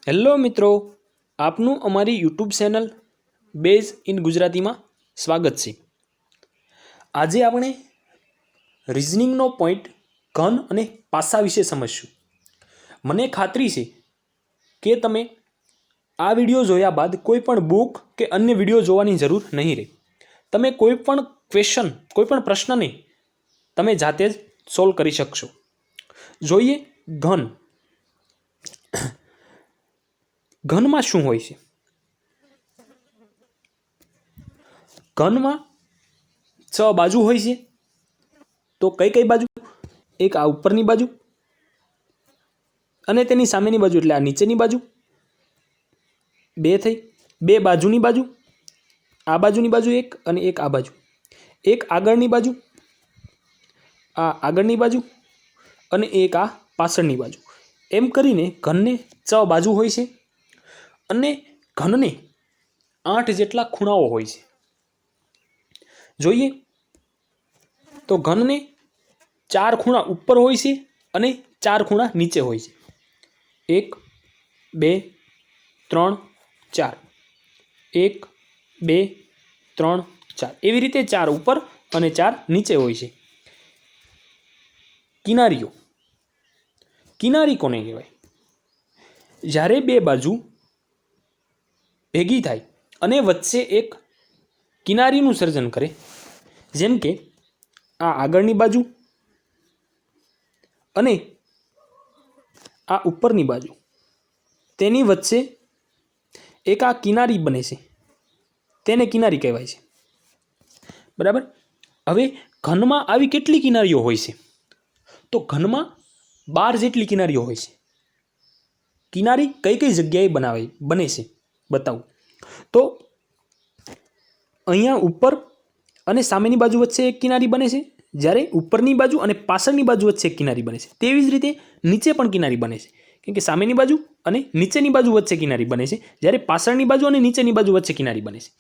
Hello મિત્રો, આપનું અમારી યુટ્યુબ ચેનલ બેઝ ઇન ગુજરાતીમાં સ્વાગત છે। આજે આપણે રિઝનિંગનો પોઈન્ટ ઘન અને પાસા વિશે સમજશું। મને ખાતરી છે કે તમે આ વિડીયો જોયા બાદ કોઈ પણ બુક કે અન્ય વિડીયો જોવાની જરૂર નહીં રહે। તમે કોઈ પણ ક્વેશ્ચન, કોઈ પણ પ્રશ્નને તમે જાતે જ સોલ્વ કરી શકશો। જોઈએ ઘન। ઘનમાં શું હોય છે? ઘનમાં 6 બાજુ હોય છે। તો કઈ કઈ બાજુ? એક આ ઉપરની બાજુ અને તેની સામેની બાજુ એટલે આ નીચેની બાજુ, બે થઈ। બે બાજુની બાજુ, આ બાજુની બાજુ એક અને એક આ બાજુ, એક આગળની બાજુ, આ આગળની બાજુ અને એક આ પાછળની બાજુ। એમ કરીને ઘનને 6 બાજુ હોય છે અને ઘનને 8 જેટલા ખૂણાઓ હોય છે। જોઈએ તો ઘનને 4 ખૂણા ઉપર હોય છે અને 4 ખૂણા નીચે હોય છે। 1 2 3 4, 1 2 3 4, એવી રીતે 4 ઉપર અને 4 નીચે હોય છે। કિનારીઓ। કિનારી કોને કહેવાય? જ્યારે બે બાજુ ભેગી થાય અને વચ્ચે એક કિનારીનું સર્જન કરે, જેમ કે આ આગળની બાજુ અને આ ઉપરની બાજુ, તેની વચ્ચે એક આ કિનારી બને છે, તેને કિનારી કહેવાય છે। બરાબર। હવે ઘનમાં આવી કેટલી કિનારીઓ હોય છે? તો ઘનમાં 12 જેટલી કિનારીઓ હોય છે। કિનારી કઈ કઈ જગ્યાએ બને છે બતાવું તો અહીંયા ઉપર અને સામેની બાજુ વચ્ચે એક કિનારી બને છે, જ્યારે ઉપરની બાજુ અને પાછળની બાજુ વચ્ચે એક કિનારી બને છે। તેવી જ રીતે નીચે પણ કિનારી બને છે, કેમ કે સામેની બાજુ અને નીચેની બાજુ વચ્ચે કિનારી બને છે, જ્યારે પાછળની બાજુ અને નીચેની બાજુ વચ્ચે કિનારી બને છે।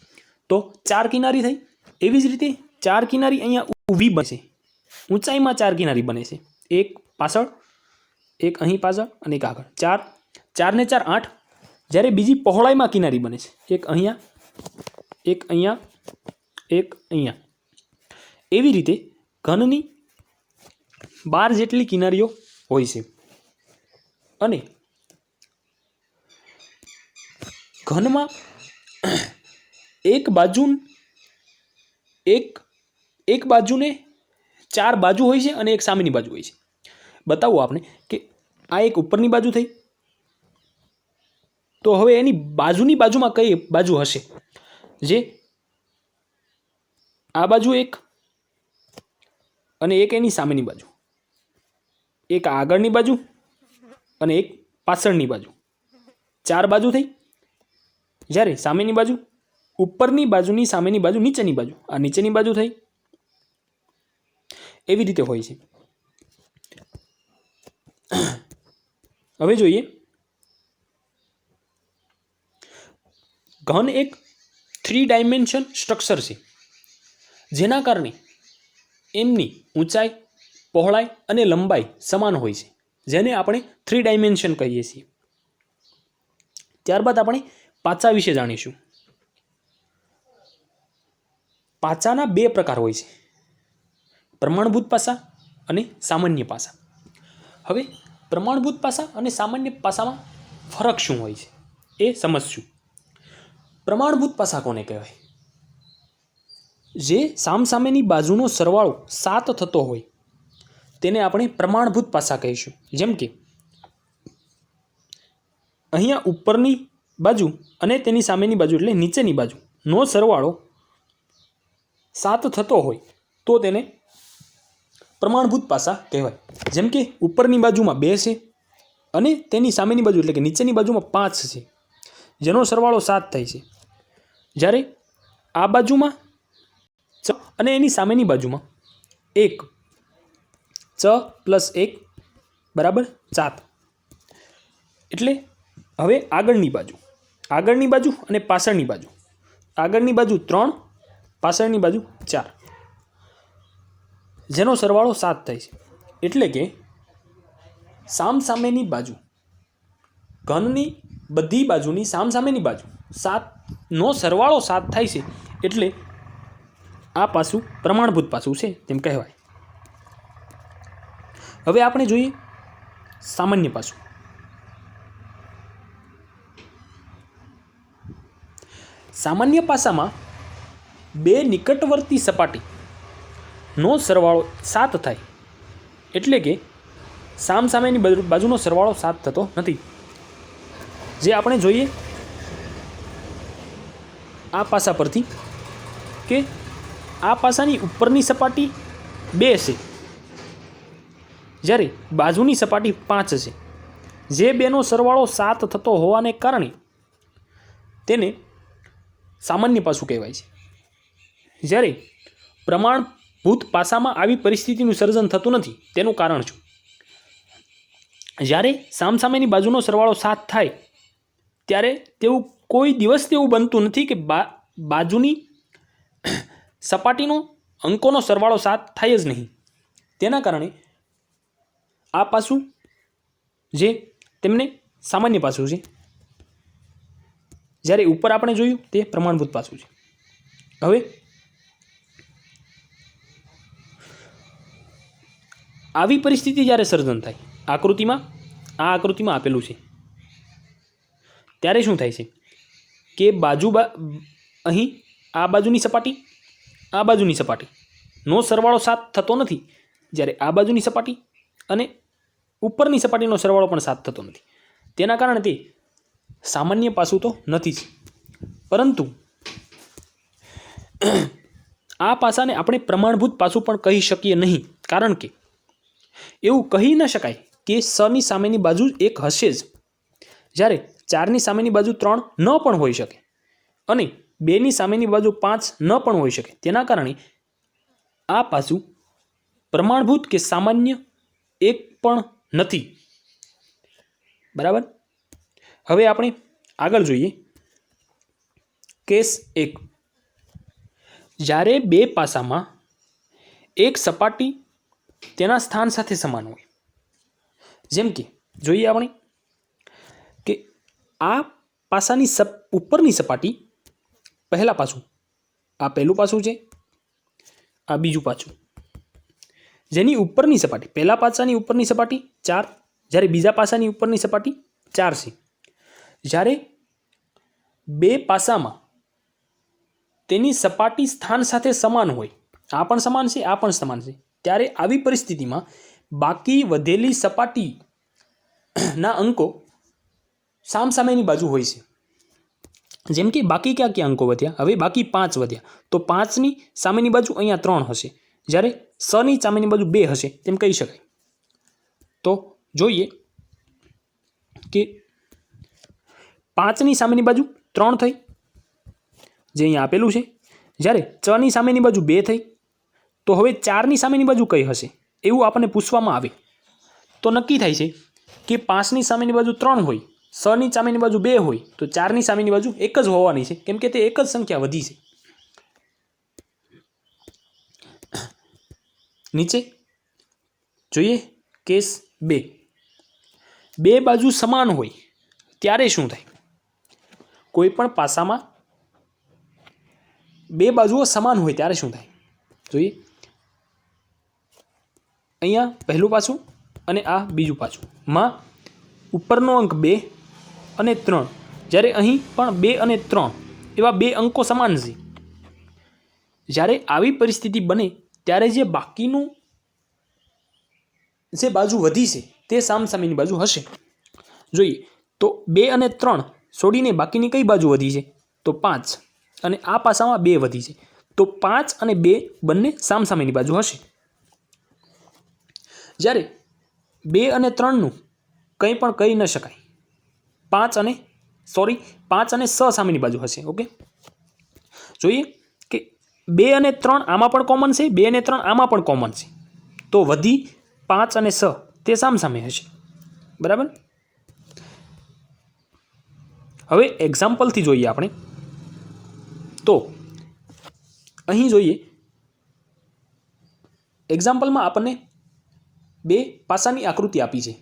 તો 4 કિનારી થઈ। એવી જ રીતે 4 કિનારી અહીંયા ઊભી બને છે, ઊંચાઈમાં 4 કિનારી બને છે, એક પાછળ, એક અહીં પાછળ અને એક આગળ, 4 4 ને 4 8। જ્યારે બીજી પહોળાઈમાં કિનારી બને છે, એક અહીંયા, એક અહીંયા, એક અહીંયા। એવી રીતે ઘનની 12 જેટલી કિનારીઓ હોય છે અને ઘનમાં એક બાજુને 4 બાજુ હોય છે અને એક સામેની બાજુ હોય છે। બતાવો આપણે કે આ એક ઉપરની બાજુ થઈ, તો હવે એની બાજુની બાજુમાં કઈ બાજુ હશે? જે આ બાજુ એક અને એક એની સામેની બાજુ, એક આગળની બાજુ અને એક પાછળની બાજુ, 4 બાજુ થઈ। જ્યારે સામેની બાજુ, ઉપરની બાજુની સામેની બાજુ, નીચેની બાજુ, આ નીચેની બાજુ થઈ। એવી રીતે હોય છે। હવે જોઈએ ઘન એક 3 ડાયમેન્શન સ્ટ્રક્ચર છે, જેના કારણે એમની ઊંચાઈ, પહોળાઈ અને લંબાઈ સમાન હોય છે, જેને આપણે 3 ડાયમેન્શન કહીએ છીએ। ત્યારબાદ આપણે પાસા વિશે જાણીશું। પાસાના 2 પ્રકાર હોય છે, પ્રમાણભૂત પાસા અને સામાન્ય પાસા। હવે પ્રમાણભૂત પાસા અને સામાન્ય પાસામાં ફરક શું હોય છે એ સમજશું। પ્રમાણભૂત પાસા કોને કહેવાય? જે સામસામેની બાજુનો સરવાળો 7 થતો હોય તેને આપણે પ્રમાણભૂત પાસા કહીશું। જેમ કે અહીંયા ઉપરની બાજુ અને તેની સામેની બાજુ એટલે નીચેની બાજુનો સરવાળો 7 થતો હોય તો તેને પ્રમાણભૂત પાસા કહેવાય। જેમ કે ઉપરની બાજુમાં 2 છે અને તેની સામેની બાજુ એટલે કે નીચેની બાજુમાં 5 છે, જેનો સરવાળો 7 થાય છે। જ્યારે આ બાજુમાં 6 અને એની સામેની બાજુમાં 1, 6 + 1 બરાબર 7। એટલે હવે આગળની બાજુ અને પાછળની બાજુ, આગળની બાજુ 3, પાછળની બાજુ 4, જેનો સરવાળો 7 થાય છે। એટલે કે સામસામેની બાજુ ઘનની બધી બાજુની સામસામેની બાજુ 7નો સરવાળો 7 થાય છે એટલે આ પાસું પ્રમાણભૂત પાસું છે તેમ કહેવાય. હવે આપણે જોઈએ સામાન્ય પાસું. સામાન્ય પાસામાં બે નિકટવર્તી સપાટીનો સરવાળો 7 થાય એટલે કે સામસામેની બાજુનો સરવાળો 7 થતો નથી. જે આપણે જોઈએ આ પાસા પરથી કે આ પાસાની ઉપરની સપાટી 2 છે જ્યારે બાજુની સપાટી 5 છે. જે બેનો સરવાળો 7 થતો હોવાને કારણે તેને સામાન્ય પાસું કહેવાય છે. જ્યારે પ્રમાણભૂત પાસામાં આવી પરિસ્થિતિનું સર્જન થતું નથી. તેનું કારણ શું? જ્યારે સામસામેની બાજુનો સરવાળો 7 થાય ત્યારે તેવું કોઈ દિવસ તેવું બનતું નથી કે બાજુની સપાટીનો અંકોનો સરવાળો 7 થાય જ નહીં. તેના કારણે આ પાસું જે તેમને સામાન્ય પાસું છે. જ્યારે ઉપર આપણે જોયું તે પ્રમાણભૂત પાસું છે. હવે આવી પરિસ્થિતિ જ્યારે સર્જન થાય આકૃતિમાં આપેલું છે ત્યારે શું થાય છે કે અહીં આ બાજુની સપાટીનો સરવાળો 7 થતો નથી. જ્યારે આ બાજુની સપાટી અને ઉપરની સપાટીનો સરવાળો પણ 7 થતો નથી. તેના કારણે તે સામાન્ય પાસું તો નથી જ, પરંતુ આ પાસાને આપણે પ્રમાણભૂત પાસું પણ કહી શકીએ નહીં. કારણ કે એવું કહી ન શકાય કે 6ની સામેની બાજુ 1 હશે જ, જ્યારે 4ની સામેની બાજુ 3 ન પણ હોઈ શકે અને 2ની સામેની બાજુ 5 ન પણ હોઈ શકે. તેના કારણે આ પાસું પ્રમાણભૂત કે સામાન્ય એક પણ નથી. બરાબર. હવે આપણે આગળ જોઈએ કેસ 1. જ્યારે બે પાસામાં એક સપાટી તેના સ્થાન સાથે સમાન હોય. જેમ કે જોઈએ આપણે કે આ પાસાની ઉપરની સપાટી પહેલા પાસું, આ પહેલું પાસું છે, આ બીજું પાસું. જેની ઉપરની સપાટી પહેલા પાસાની ઉપરની સપાટી 4, જ્યારે બીજા પાસાની ઉપરની સપાટી 4 છે. જ્યારે બે પાસામાં તેની સપાટી સ્થાન સાથે સમાન હોય, આ પણ સમાન છે, આ પણ સમાન છે, ત્યારે આવી પરિસ્થિતિમાં બાકી વધેલી સપાટીના અંકો સામસામેની બાજુ હોય છે. જેમ કે બાકી ક્યાં અંકો વધ્યા? હવે બાકી 5 વધ્યા. તો 5ની સામેની બાજુ અહીંયા 3 હશે, જ્યારે 6ની સામેની બાજુ 2 હશે તેમ કહી શકાય. તો જોઈએ કે 5ની સામેની બાજુ 3 થઈ, જે અહીંયા આપેલું છે. જ્યારે 6ની સામેની બાજુ 2 થઈ, તો હવે 4ની સામેની બાજુ કઈ હશે એવું આપણને પૂછવામાં આવે તો નક્કી થાય છે કે 5ની સામેની બાજુ 3 હોય, 6ની સામેની બાજુ 2 હોય, તો 4ની સામેની બાજુ 1 જ હોવાની છે, કેમ કે તે એક જ સંખ્યા વધી છે. નીચે જોઈએ કેસ 2. બે બાજુ સમાન હોય ત્યારે શું થાય? કોઈ પણ પાસામાં બે બાજુઓ સમાન હોય ત્યારે શું થાય? જોઈએ અહીંયા પહેલું પાસું અને આ બીજું પાસું માં ઉપરનો અંક 2 અને 3, જ્યારે અહીં પણ 2 અને 3 એવા બે અંકો સમાન છે. જ્યારે આવી પરિસ્થિતિ બને ત્યારે જે બાકીનું જે બાજુ વધી છે તે સામસામેની બાજુ હશે. જોઈએ તો 2 અને 3 છોડીને બાકીની કઈ બાજુ વધી છે? તો 5, અને આ પાસામાં 2 વધી છે, તો 5 અને 2 બંને સામસામેની બાજુ હશે. જ્યારે 2 અને 3નું કંઈ પણ કહી ન શકાય. 5 અને 6 સામેની બાજુ હશે. ઓકે, જોઈએ કે 2 અને 3 આમાં પણ કોમન છે, 2 અને 3 આમાં પણ કોમન છે, તો વધી 5 અને 6 તે સામસામે હશે. બરાબર. હવે એક્ઝામ્પલથી જોઈએ આપણે તો અહીં જોઈએ એક્ઝામ્પલમાં આપણને બે પાસાની આકૃતિ આપી છે.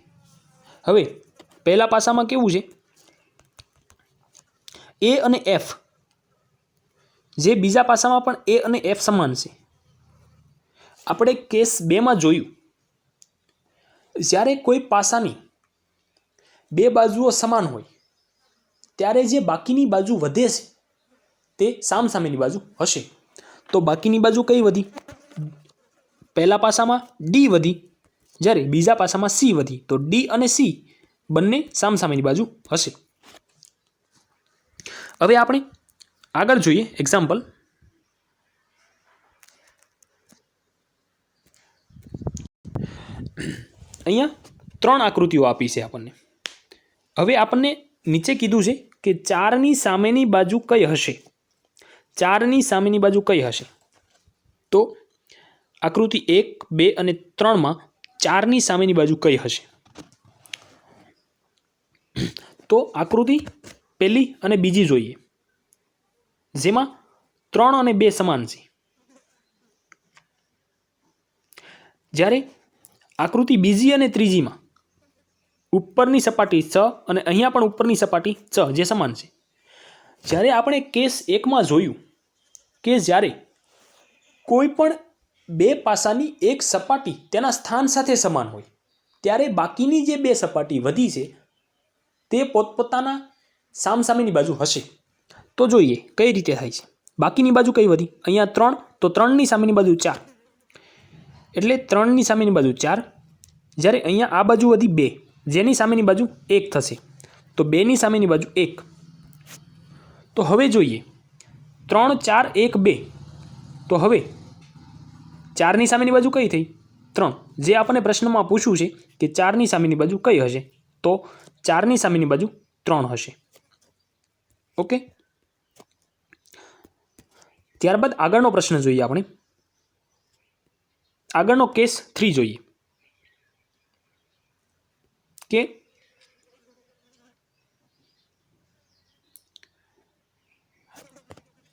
હવે પહેલા પાસામાં કેવું છે ए અને एफ જે બીજા પાસામાં પણ એ અને એફ સમાન છે. આપણે કેસ 2 માં જોયું જ્યારે કોઈ પાસાની બે બાજુઓ સમાન હોય ત્યારે જે બાકીની બાજુ વધે છે તે સામસામેની બાજુ હશે. તો બાકીની બાજુ કઈ વધી? પહેલા પાસામાં ડી વધી, જ્યારે બીજા પાસામાં સી વધી. તો ડી અને સી બંને સામસામેની બાજુ હશે. હવે આપણે આગળ જોઈએ એક્ઝામ્પલ. અહીંયા 3 આકૃતિઓ આપી છે આપણને. હવે આપણને નીચે કીધું છે કે 4ની સામેની બાજુ કઈ હશે? 4ની સામેની બાજુ કઈ હશે? તો આકૃતિ 1, 2 અને 3માં 4ની સામેની બાજુ કઈ હશે? તો આકૃતિ પહેલી અને બીજી જોઈએ, જેમાં 3 અને 2 સમાન છે. જ્યારે આકૃતિ બીજી અને ત્રીજીમાં ઉપરની સપાટી ચ અને અહીંયા પણ ઉપરની સપાટી ચ જે સમાન છે. જ્યારે આપણે કેસ 1માં જોયું કે જ્યારે કોઈ પણ બે પાસાની એક સપાટી તેના સ્થાન સાથે સમાન હોય ત્યારે બાકીની જે બે સપાટી વધી છે તે પોતપોતાના સામસામેની બાજુ હશે. તો જોઈએ કઈ રીતે થાય છે. બાકીની બાજુ કઈ વધી? અહીંયા 3, તો 3ની સામેની બાજુ 4, એટલે 3ની સામેની બાજુ 4. જ્યારે અહીંયા આ બાજુ વધી 2, જેની સામેની બાજુ 1 થશે. તો 2ની સામેની બાજુ 1. તો હવે જોઈએ 3, 4, 1, 2. તો હવે 4ની સામેની બાજુ કઈ થઈ? 3. જે આપણને પ્રશ્નમાં પૂછ્યું છે કે 4ની સામેની બાજુ કઈ હશે? તો 4ની સામેની બાજુ 3 હશે. ઓકે. ત્યારબાદ આગળનો પ્રશ્ન જોઈએ આપણે. આગળનો કેસ 3 જોઈએ કે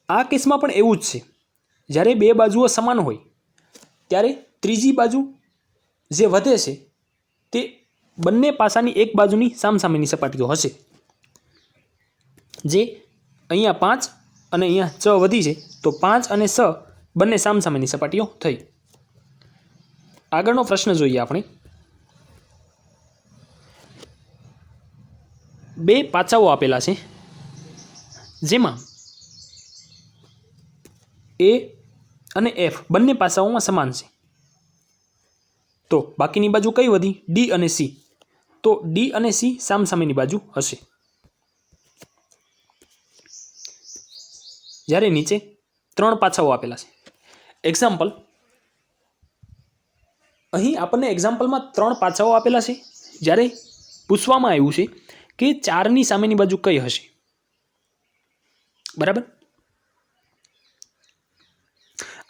આ કેસમાં પણ એવું જ છે. જ્યારે બે બાજુઓ સમાન હોય ત્યારે ત્રીજી બાજુ જે વધે છે તે બંને પાસાની એક બાજુની સામસામેની સપાટીઓ હશે. જે અહીંયા 5 અને અહીંયા 6 વધી છે, તો 5 અને 6 બંને સામસામેની સપાટીઓ થઈ. આગળનો પ્રશ્ન જોઈએ આપણે. બે પાસાઓ આપેલા છે જેમાં એ અને એફ બંને પાસાઓમાં સમાન છે. તો બાકીની બાજુ કઈ વધી? ડી અને સી. તો ડી અને સી સામસામેની બાજુ હશે. જ્યારે નીચે 3 પાસાઓ આપેલા છે. એક્ઝામ્પલ, અહીં આપણને એક્ઝામ્પલમાં 3 પાસાઓ આપેલા છે. જ્યારે પૂછવામાં આવ્યું છે કે 4ની સામેની બાજુ કઈ હશે? બરાબર.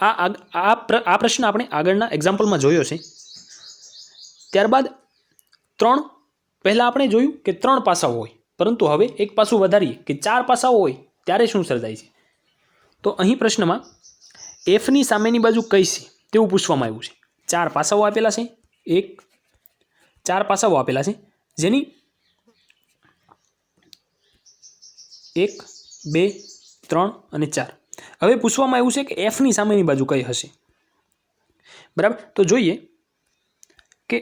આ પ્રશ્ન આપણે આગળના એક્ઝામ્પલમાં જોયો છે. ત્યારબાદ 3 પહેલાં આપણે જોયું કે 3 પાસાઓ હોય, પરંતુ હવે એક પાસું વધારીએ કે 4 પાસાઓ હોય ત્યારે શું સર્જાય છે. તો અહીં પ્રશ્નમાં એફની સામેની બાજુ કઈ છે તેવું પૂછવામાં આવ્યું છે. 4 પાસાઓ આપેલા છે. 4 પાસાઓ આપેલા છે જેની 1, 2, 3 અને 4. હવે પૂછવામાં આવ્યું છે કે એફની સામેની બાજુ કઈ હશે? બરાબર. તો જોઈએ કે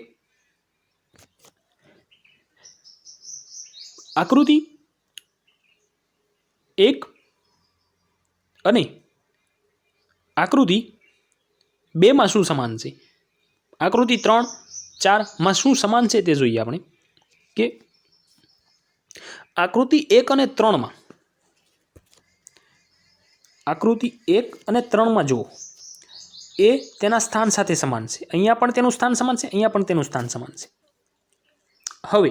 આકૃતિ 1 અને આકૃતિ 2માં શું સમાન છે? આકૃતિ 3, 4માં શું સમાન છે તે જોઈએ આપણે. કે આકૃતિ 1 અને 3માં આકૃતિ 1 અને 3માં જુઓ, એ તેના સ્થાન સાથે સમાન છે. અહીંયા પણ તેનું સ્થાન સમાન છે, અહીંયા પણ તેનું સ્થાન સમાન છે. હવે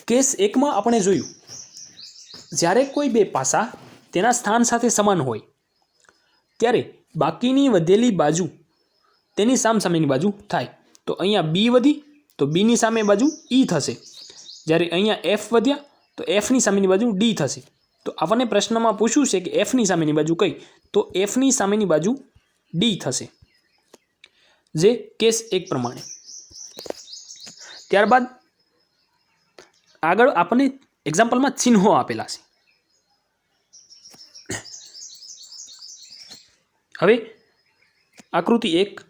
કેસ 1માં આપણે જોયું જ્યારે કોઈ બે પાસા તેના સ્થાન સાથે સમાન હોય ત્યારે બાકીની વધેલી બાજુ તેની સામસામેની બાજુ થાય. તો અહીંયા બી વધી તો બીની સામે બાજુ ઈ થશે. જ્યારે અહીંયા એફ વધ્યા તો એફની સામેની બાજુ ડી થશે. તો આપણને પ્રશ્નમાં પૂછ્યું છે કે એફની સામેની બાજુ કઈ? તો એફની સામેની બાજુ ડી થશે, જે કેસ 1 પ્રમાણે. ત્યારબાદ આગળ આપણને એક્ઝામ્પલમાં ચિહ્નો આપેલા છે. હવે આકૃતિ 1,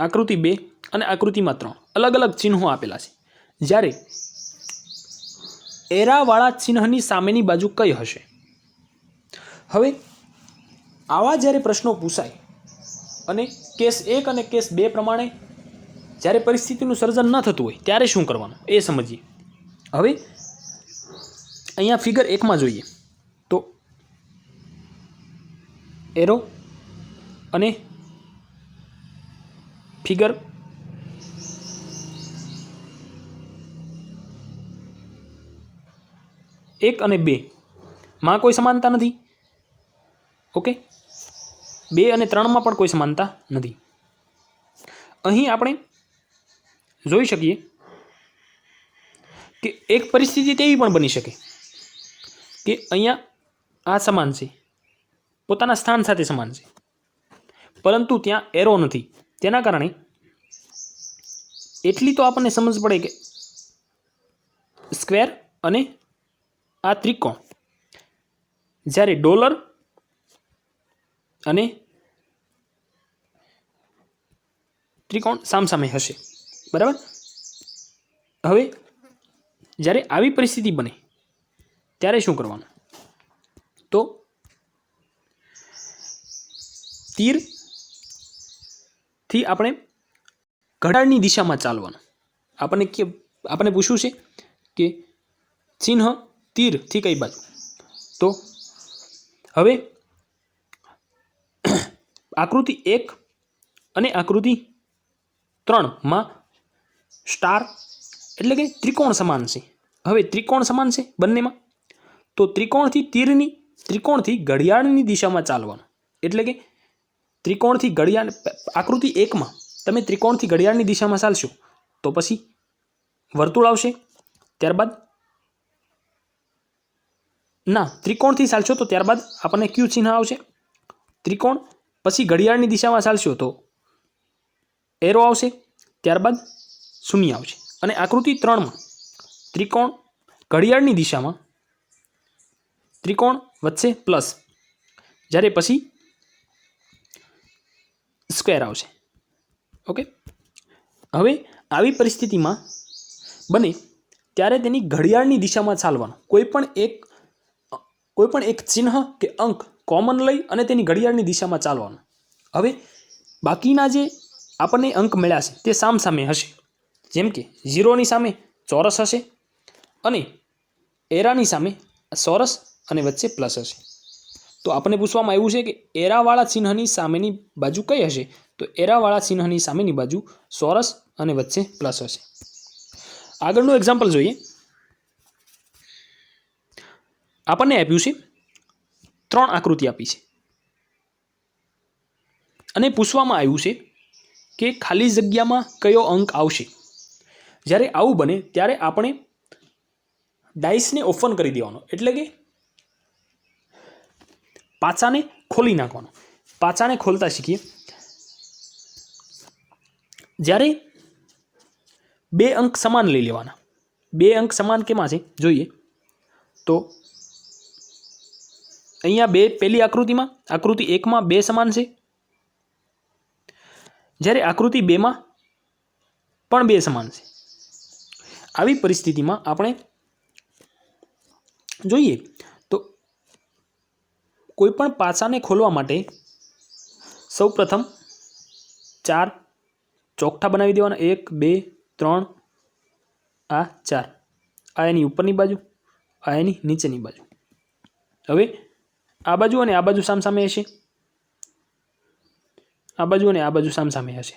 આકૃતિ 2 અને આકૃતિમાં 3 અલગ અલગ ચિહ્નો આપેલા છે. જ્યારે એરાવાળા ચિહ્નની સામેની બાજુ કઈ હશે? હવે આવા જ્યારે પ્રશ્નો પૂછાય અને કેસ 1 અને કેસ 2 પ્રમાણે જ્યારે પરિસ્થિતિનું સર્જન ન થતું હોય ત્યારે શું કરવાનું એ સમજીએ. હવે અહીંયા ફિગર 1માં જોઈએ તો એરો અને ફિગર 1 અને 2 માં કોઈ સમાનતા નથી. ઓકે, 2 અને 3માં પણ કોઈ સમાનતા નથી. અહીં આપણે જોઈ શકીએ કે એક પરિસ્થિતિ તેવી પણ બની શકે કે અહીંયા આ સમાન છે, પોતાના સ્થાન સાથે સમાન છે, પરંતુ ત્યાં એરો નથી. તેના કારણે એટલી તો આપણને સમજ પડે કે સ્ક્વેર અને આ ત્રિકોણ જ્યારે ડોલર અને ત્રિકોણ સામસામે હશે. બરાબર. હવે જ્યારે આવી પરિસ્થિતિ બને ત્યારે શું કરવાનું? તો તીરથી આપણે ઘડિયાળની દિશામાં ચાલવાનું. આપણને પૂછ્યું છે કે ચિહ્ન તીરથી કઈ બાજુ? તો હવે આકૃતિ 1 અને આકૃતિ 3માં સ્ટાર એટલે કે ત્રિકોણ સમાન છે. હવે ત્રિકોણ સમાન છે બંનેમાં, તો ત્રિકોણથી ઘડિયાળની દિશામાં ચાલવાનું. એટલે કે ત્રિકોણથી ઘડિયાળ, આકૃતિ 1માં તમે ત્રિકોણથી ઘડિયાળની દિશામાં ચાલશો તો પછી વર્તુળ આવશે, ત્યારબાદ ના ત્રિકોણથી ચાલશો તો ત્યારબાદ આપણને ક્યુ ચિહ્ન આવશે. ત્રિકોણ પછી ઘડિયાળની દિશામાં ચાલશો તો એરો આવશે, ત્યારબાદ શૂન્ય આવશે. અને આકૃતિ 3માં ત્રિકોણ ઘડિયાળની દિશામાં, ત્રિકોણ વચ્ચે પ્લસ, જ્યારે પછી સ્ક્વેર આવશે. ઓકે. હવે આવી પરિસ્થિતિમાં બને ત્યારે તેની ઘડિયાળની દિશામાં ચાલવાનું. કોઈ પણ એક ચિહ્ન કે અંક કોમન લઈ અને તેની ઘડિયાળની દિશામાં ચાલવાનું. હવે બાકીના જે આપણને અંક મળ્યા છે તે સામસામે હશે. જેમ કે 0ની સામે ચોરસ હશે અને એરાની સામે ચોરસ અને વચ્ચે પ્લસ હશે. તો આપણને પૂછવામાં આવ્યું છે કે એરાવાળા ચિહ્નની સામેની બાજુ કઈ હશે? તો એરાવાળા ચિહ્નની સામેની બાજુ ચોરસ અને વચ્ચે પ્લસ હશે. આગળનું એક્ઝામ્પલ જોઈએ. આપણને આપ્યું છે 3 આકૃતિ આપી છે અને પૂછવામાં આવ્યું છે કે ખાલી જગ્યામાં કયો અંક આવશે. જ્યારે આવું બને ત્યારે આપણે ડાઇસને ઓપન કરી દેવાનો, એટલે કે પાચાને ખોલી નાખવાનો. પાચાને ખોલતા શીખીએ. જ્યારે 2 અંક સમાન લઈ લેવાના. 2 અંક સમાન કેમાં છે જોઈએ તો અહીંયા પહેલી આકૃતિમાં, આકૃતિ 1માં 2 સમાન છે, જ્યારે આકૃતિ 2માં પણ 2 સમાન છે. આવી પરિસ્થિતિમાં આપણે જોઈએ તો કોઈ પણ પાસાને ખોલવા માટે સૌપ્રથમ 4 ચોકઠા બનાવી દેવાના. 1 2 3 આ 4. આ એની ઉપરની બાજુ, આ એની નીચેની બાજુ. હવે આ બાજુ અને આ બાજુ સામસામે હશે, આ બાજુ અને આ બાજુ સામસામે હશે.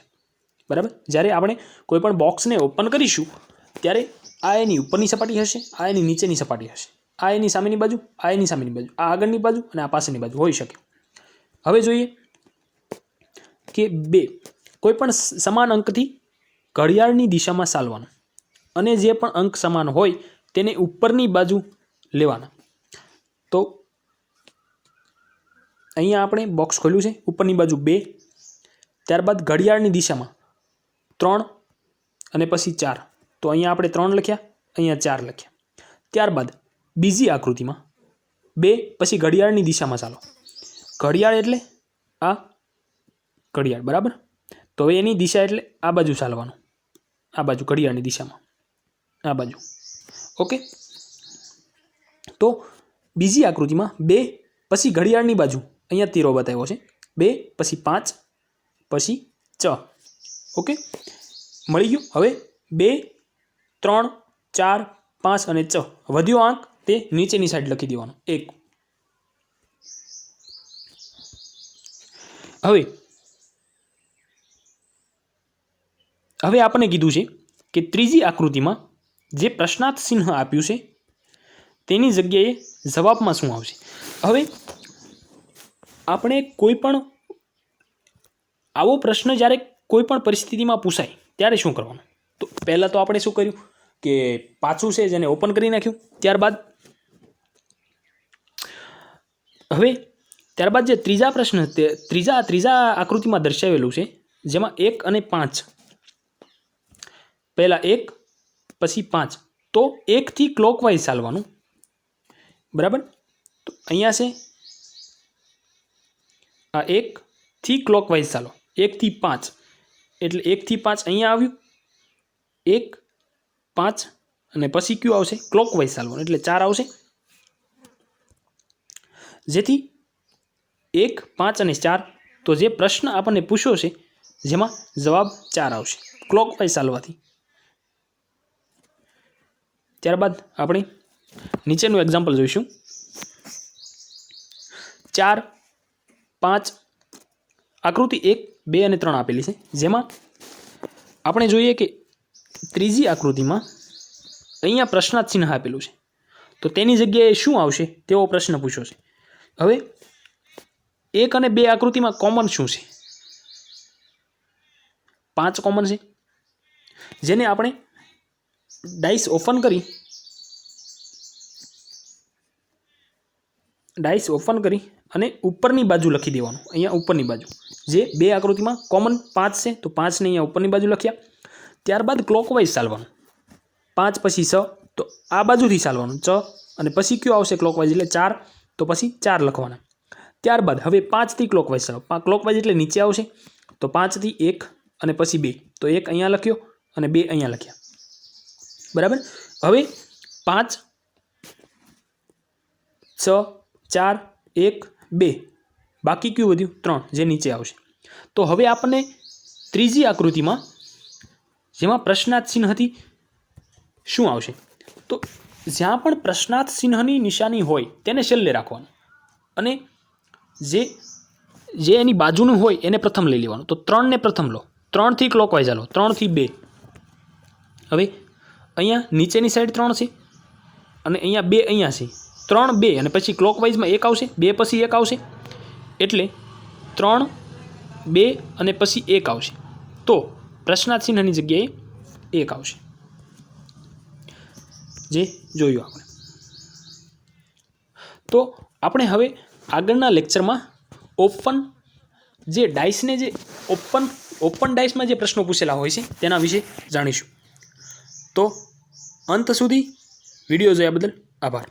બરાબર. જ્યારે આપણે કોઈ પણ બોક્સને ઓપન કરીશું ત્યારે આ એની ઉપરની સપાટી હશે, આ એની નીચેની સપાટી હશે, આ એની સામેની બાજુ, આ એની સામેની બાજુ, આ આગળની બાજુ અને આ પાછળની બાજુ હોઈ શકે. હવે જોઈએ કે 2 કોઈ પણ સમાન અંકથી ઘડિયાળની દિશામાં ચાલવાનું અને જે પણ અંક સમાન હોય તેને ઉપરની બાજુ લેવાના. તો અહીંયા આપણે બોક્સ ખોલ્યું છે, ઉપરની બાજુ 2, ત્યારબાદ ઘડિયાળની દિશામાં 3 અને પછી 4. તો અહીંયા આપણે 3 લખ્યા, અહીંયા 4 લખ્યા. ત્યારબાદ બીજી આકૃતિમાં 2 પછી ઘડિયાળની દિશામાં ચાલો. ઘડિયાળ એટલે આ ઘડિયાળ, બરાબર. તો હવે એની દિશા એટલે આ બાજુ ચાલવાનું, આ બાજુ ઘડિયાળની દિશામાં, આ બાજુ. ઓકે. તો બીજી આકૃતિમાં 2 પછી ઘડિયાળની બાજુ અહીંયા તીરો બતાવ્યો છે, 2 પછી 5 પછી 6. ઓકે, મળી ગયું. હવે 2 3 4 5 અને 6 વધ્યો આંક તે નીચેની સાઈડ લખી દેવાનો 1. હવે આપણને કીધું છે કે ત્રીજી આકૃતિમાં જે પ્રશ્નાર્થ ચિહ્ન આપ્યું છે તેની જગ્યાએ જવાબમાં શું આવશે. હવે આપણે કોઈ પણ આવો પ્રશ્ન જ્યારે કોઈ પણ પરિસ્થિતિમાં પૂછાય ત્યારે શું કરવાનું. તો પહેલાં તો આપણે શું કર્યું કે પાછું છે જેને ઓપન કરી નાખ્યું. ત્યારબાદ જે ત્રીજા પ્રશ્ન ત્રીજા આકૃતિમાં દર્શાવેલું છે જેમાં 1 અને 5, પહેલાં 1 પછી 5, તો 1 થી ક્લોકવાઇઝ ચાલવાનું, બરાબર. તો અહીંયા છે આ 1 થી ક્લોકવાઇઝ ચાલો, 1 થી 5 એટલે 1 થી 5 અહીંયા આવ્યું, 1 5 અને પછી કયું આવશે ક્લોકવાઇઝ ચાલવાનું એટલે 4 આવશે. જેથી 1 5 અને 4, તો જે પ્રશ્ન આપણને પૂછ્યો છે જેમાં જવાબ 4 આવશે ક્લોકવાઇઝ ચાલવાથી. ત્યારબાદ આપણે નીચેનું એક્ઝામ્પલ જોઈશું. 4 5 આકૃતિ 1 2 અને 3 આપેલી છે, જેમાં આપણે જોઈએ કે ત્રીજી આકૃતિમાં અહીંયા પ્રશ્નાર્થ ચિહ્ન આપેલું છે, તો તેની જગ્યાએ શું આવશે તેવો પ્રશ્ન પૂછ્યો છે. હવે 1 અને 2 આકૃતિમાં કોમન શું છે? 5 કોમન છે, જેને આપણે ડાઇસ ઓપન કરી અને ઉપરની બાજુ લખી દેવાનું. અહીંયા ઉપરની બાજુ જે 2 આકૃતિમાં કોમન 5 છે, તો 5 ને અહીંયા ઉપરની બાજુ લખ્યા. ત્યારબાદ ક્લોકવાઇઝ ચાલવાનું, 5 પછી 6, તો આ બાજુથી ચાલવાનું 6 અને પછી કયું આવશે ક્લોકવાઇઝ એટલે 4, તો પછી 4 લખવાના. ત્યારબાદ હવે 5 થી ક્લોકવાઇઝ ચાલો, ક્લોકવાઇઝ એટલે નીચે આવશે, તો 5 થી 1 અને પછી 2, તો 1 અહીંયા લખ્યો અને 2 અહીંયા લખ્યા, બરાબર. હવે 5 6 4 1 2, બાકી કયું વધ્યું 3 જે નીચે આવશે. તો હવે આપણને ત્રીજી આકૃતિમાં જેમાં પ્રશ્નાર્થ ચિહ્ન હતી શું આવશે. તો જ્યાં પણ પ્રશ્નાર્થ ચિહ્નની નિશાની હોય તેને છેલ્લે રાખવાનું અને જે એની બાજુનું હોય એને પ્રથમ લઈ લેવાનું. તો 3 ને પ્રથમ લો, 3 થી ક્લોકવાઇઝ ચાલો, 3 થી 2. હવે અહીંયા નીચેની સાઈડ 3 છે અને અહીંયા 2 અહીંયા છે, 3 2 અને પછી ક્લોકવાઇઝમાં 1 આવશે, 2 પછી 1 આવશે એટલે 3 2 અને પછી 1 આવશે. તો પ્રશ્નાર્થ ચિહ્નની જગ્યાએ 1 આવશે, જે જોયું આપણે. તો આપણે હવે આગળના લેક્ચરમાં ઓપન ડાઇસમાં જે પ્રશ્નો પૂછેલા હોય છે તેના વિશે જાણીશું. તો અંત સુધી વિડીયો જોયા બદલ આભાર.